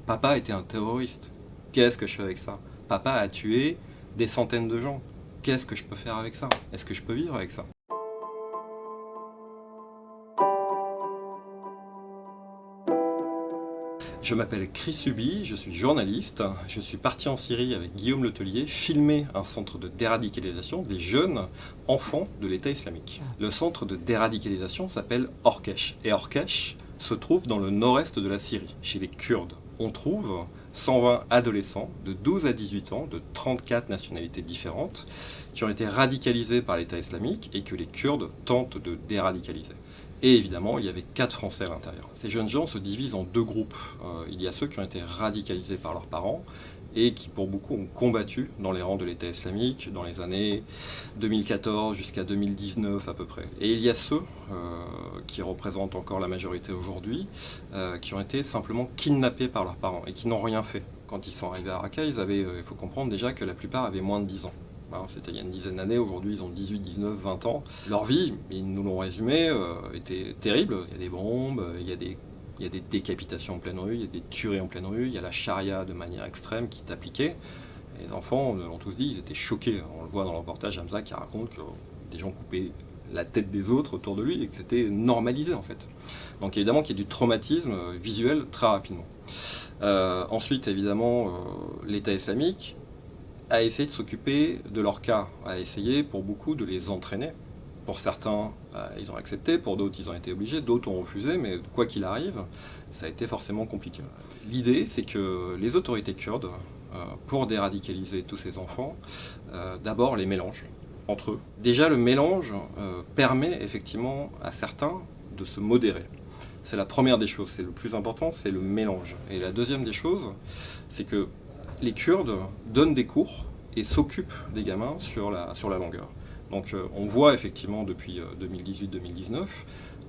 Papa était un terroriste. Qu'est-ce que je fais avec ça? Papa a tué des centaines de gens. Qu'est-ce que je peux faire avec ça? Est-ce que je peux vivre avec ça? Je m'appelle Chris Huby, je suis journaliste. Je suis parti en Syrie avec Guillaume Letellier filmer un centre de déradicalisation des jeunes enfants de l'État islamique. Le centre de déradicalisation s'appelle Orkesh. Et Orkesh se trouve dans le nord-est de la Syrie, chez les Kurdes. On trouve 120 adolescents de 12 à 18 ans, de 34 nationalités différentes, qui ont été radicalisés par l'État islamique et que les Kurdes tentent de déradicaliser. Et évidemment, il y avait 4 Français à l'intérieur. Ces jeunes gens se divisent en 2 groupes. Il y a ceux qui ont été radicalisés par leurs parents et qui, pour beaucoup, ont combattu dans les rangs de l'État islamique dans les années 2014 jusqu'à 2019 à peu près. Et il y a ceux qui représentent encore la majorité aujourd'hui, qui ont été simplement kidnappés par leurs parents et qui n'ont rien fait. Quand ils sont arrivés à Raqqa, il faut comprendre déjà que la plupart avaient moins de 10 ans. C'était il y a une dizaine d'années, aujourd'hui ils ont 18, 19, 20 ans. Leur vie, ils nous l'ont résumé, était terrible. Il y a des bombes, il y a des décapitations en pleine rue, il y a des tueries en pleine rue, il y a la charia de manière extrême qui est appliquée. Et les enfants l'ont tous dit, ils étaient choqués. On le voit dans le reportage, Hamza qui raconte que des gens coupaient la tête des autres autour de lui et que c'était normalisé en fait. Donc évidemment qu'il y a du traumatisme visuel très rapidement. Ensuite évidemment l'État islamique a essayé de s'occuper de leur cas, a essayé pour beaucoup de les entraîner. Pour certains, ils ont accepté, pour d'autres, ils ont été obligés, d'autres ont refusé, mais quoi qu'il arrive, ça a été forcément compliqué. L'idée, c'est que les autorités kurdes, pour déradicaliser tous ces enfants, d'abord les mélangent entre eux. Déjà, le mélange permet effectivement à certains de se modérer. C'est la première des choses, c'est le plus important, c'est le mélange. Et la deuxième des choses, c'est que les Kurdes donnent des cours et s'occupent des gamins sur la longueur. Donc on voit effectivement depuis 2018-2019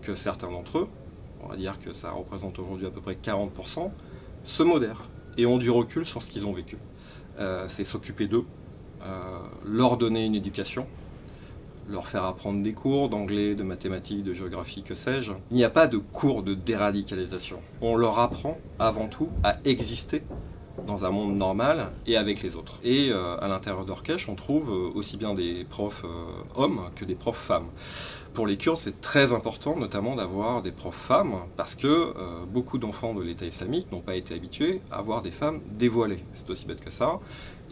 que certains d'entre eux, on va dire que ça représente aujourd'hui à peu près 40%, se modèrent et ont du recul sur ce qu'ils ont vécu. C'est s'occuper d'eux, leur donner une éducation, leur faire apprendre des cours d'anglais, de mathématiques, de géographie, que sais-je. Il n'y a pas de cours de déradicalisation. On leur apprend avant tout à exister dans un monde normal et avec les autres. Et à l'intérieur d'Orkesh, on trouve aussi bien des profs hommes que des profs femmes. Pour les Kurdes, c'est très important notamment d'avoir des profs femmes parce que beaucoup d'enfants de l'État islamique n'ont pas été habitués à voir des femmes dévoilées. C'est aussi bête que ça.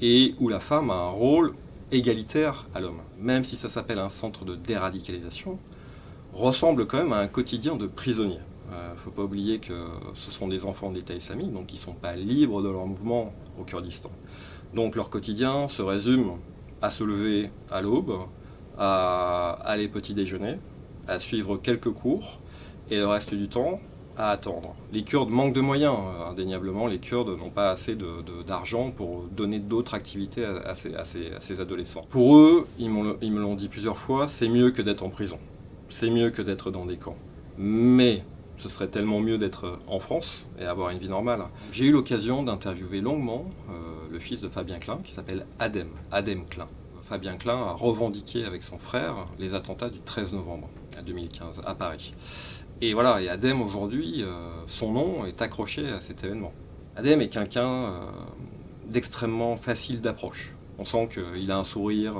Et où la femme a un rôle égalitaire à l'homme. Même si ça s'appelle un centre de déradicalisation, ressemble quand même à un quotidien de prisonniers. Il ne faut pas oublier que ce sont des enfants de l'État islamique, donc ils ne sont pas libres de leur mouvement au Kurdistan. Donc leur quotidien se résume à se lever à l'aube, à aller petit déjeuner, à suivre quelques cours, et le reste du temps, à attendre. Les Kurdes manquent de moyens, indéniablement. Les Kurdes n'ont pas assez d'argent pour donner d'autres activités à ces adolescents. Pour eux, ils me l'ont dit plusieurs fois, c'est mieux que d'être en prison. C'est mieux que d'être dans des camps. Mais ce serait tellement mieux d'être en France et avoir une vie normale. J'ai eu l'occasion d'interviewer longuement le fils de Fabien Klein, qui s'appelle Adem Klein. Fabien Klein a revendiqué avec son frère les attentats du 13 novembre 2015 à Paris. Et voilà, et Adem aujourd'hui, son nom est accroché à cet événement. Adem est quelqu'un d'extrêmement facile d'approche. On sent qu'il a un sourire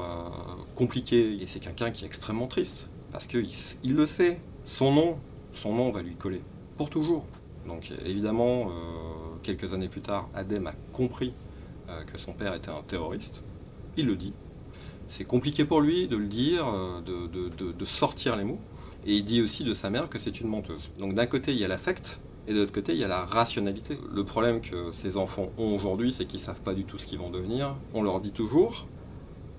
compliqué et c'est quelqu'un qui est extrêmement triste parce qu'il le sait, son nom va lui coller pour toujours. Donc évidemment, quelques années plus tard, Adem a compris que son père était un terroriste. Il le dit. C'est compliqué pour lui de le dire, de sortir les mots. Et il dit aussi de sa mère que c'est une menteuse. Donc d'un côté, il y a l'affect, et de l'autre côté, il y a la rationalité. Le problème que ces enfants ont aujourd'hui, c'est qu'ils ne savent pas du tout ce qu'ils vont devenir. On leur dit toujours,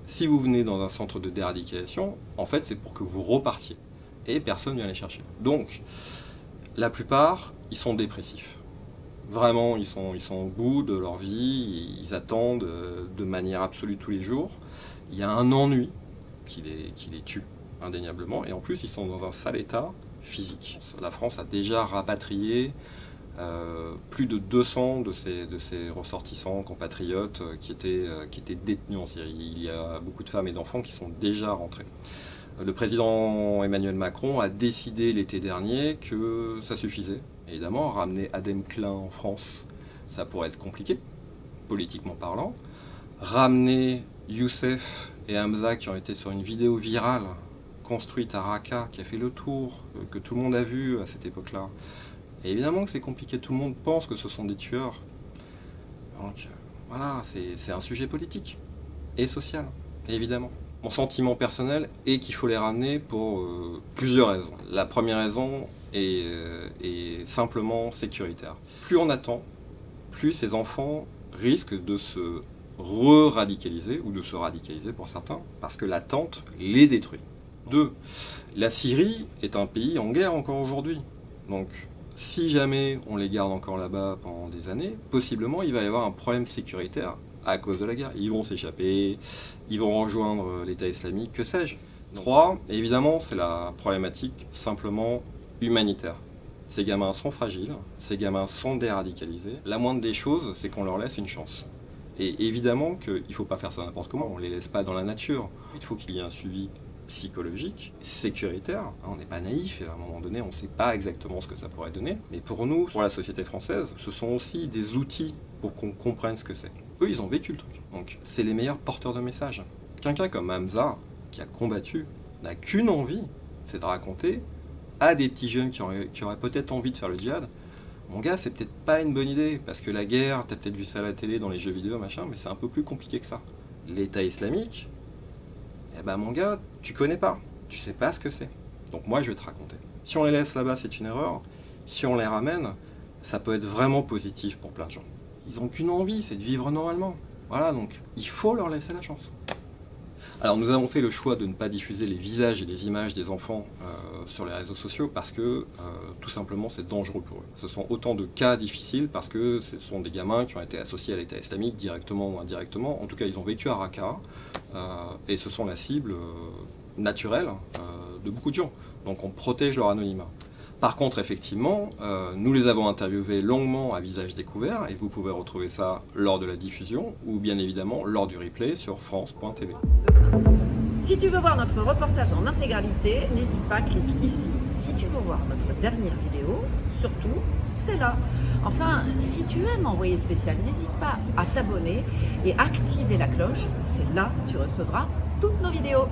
si vous venez dans un centre de déradicalisation, en fait, c'est pour que vous repartiez. Et personne ne vient les chercher. Donc, la plupart, ils sont dépressifs. Vraiment, ils sont au bout de leur vie, ils attendent de manière absolue tous les jours. Il y a un ennui qui les tue, indéniablement, et en plus, ils sont dans un sale état physique. La France a déjà rapatrié plus de 200 de ses ressortissants, compatriotes qui étaient détenus en Syrie. Il y a beaucoup de femmes et d'enfants qui sont déjà rentrés. Le président Emmanuel Macron a décidé l'été dernier que ça suffisait. Évidemment, ramener Adem Klein en France, ça pourrait être compliqué, politiquement parlant. Ramener Youssef et Hamza qui ont été sur une vidéo virale construite à Raqqa, qui a fait le tour, que tout le monde a vu à cette époque-là. Et évidemment que c'est compliqué, tout le monde pense que ce sont des tueurs. Donc voilà, c'est un sujet politique et social, évidemment. Mon sentiment personnel est qu'il faut les ramener pour plusieurs raisons. La première raison est simplement sécuritaire. Plus on attend, plus ces enfants risquent de se re-radicaliser, ou de se radicaliser pour certains, parce que l'attente les détruit. 2. La Syrie est un pays en guerre encore aujourd'hui. Donc, si jamais on les garde encore là-bas pendant des années, possiblement il va y avoir un problème sécuritaire à cause de la guerre. Ils vont s'échapper, ils vont rejoindre l'État islamique, que sais-je. 3. Évidemment, c'est la problématique simplement humanitaire. Ces gamins sont fragiles, ces gamins sont déradicalisés. La moindre des choses, c'est qu'on leur laisse une chance. Et évidemment qu'il ne faut pas faire ça n'importe comment, on ne les laisse pas dans la nature. Il faut qu'il y ait un suivi psychologique, sécuritaire. On n'est pas naïf et à un moment donné, on ne sait pas exactement ce que ça pourrait donner. Mais pour nous, pour la société française, ce sont aussi des outils pour qu'on comprenne ce que c'est. Eux, ils ont vécu le truc. Donc, c'est les meilleurs porteurs de messages. Quelqu'un comme Hamza, qui a combattu, n'a qu'une envie, c'est de raconter à des petits jeunes qui auraient peut-être envie de faire le djihad. Mon gars, c'est peut-être pas une bonne idée, parce que la guerre, t'as peut-être vu ça à la télé, dans les jeux vidéo, machin, mais c'est un peu plus compliqué que ça. L'État islamique, eh ben mon gars, tu connais pas, tu sais pas ce que c'est. Donc moi, je vais te raconter. Si on les laisse là-bas, c'est une erreur. Si on les ramène, ça peut être vraiment positif pour plein de gens. Ils n'ont qu'une envie, c'est de vivre normalement. Voilà, donc il faut leur laisser la chance. Alors nous avons fait le choix de ne pas diffuser les visages et les images des enfants sur les réseaux sociaux parce que tout simplement c'est dangereux pour eux. Ce sont autant de cas difficiles parce que ce sont des gamins qui ont été associés à l'État islamique directement ou indirectement. En tout cas ils ont vécu à Raqqa et ce sont la cible naturelle de beaucoup de gens. Donc on protège leur anonymat. Par contre, effectivement, nous les avons interviewés longuement à visage découvert et vous pouvez retrouver ça lors de la diffusion ou bien évidemment lors du replay sur France.tv. Si tu veux voir notre reportage en intégralité, n'hésite pas, clique ici. Si tu veux voir notre dernière vidéo, surtout, c'est là. Enfin, si tu aimes Envoyé spécial, n'hésite pas à t'abonner et activer la cloche. C'est là que tu recevras toutes nos vidéos.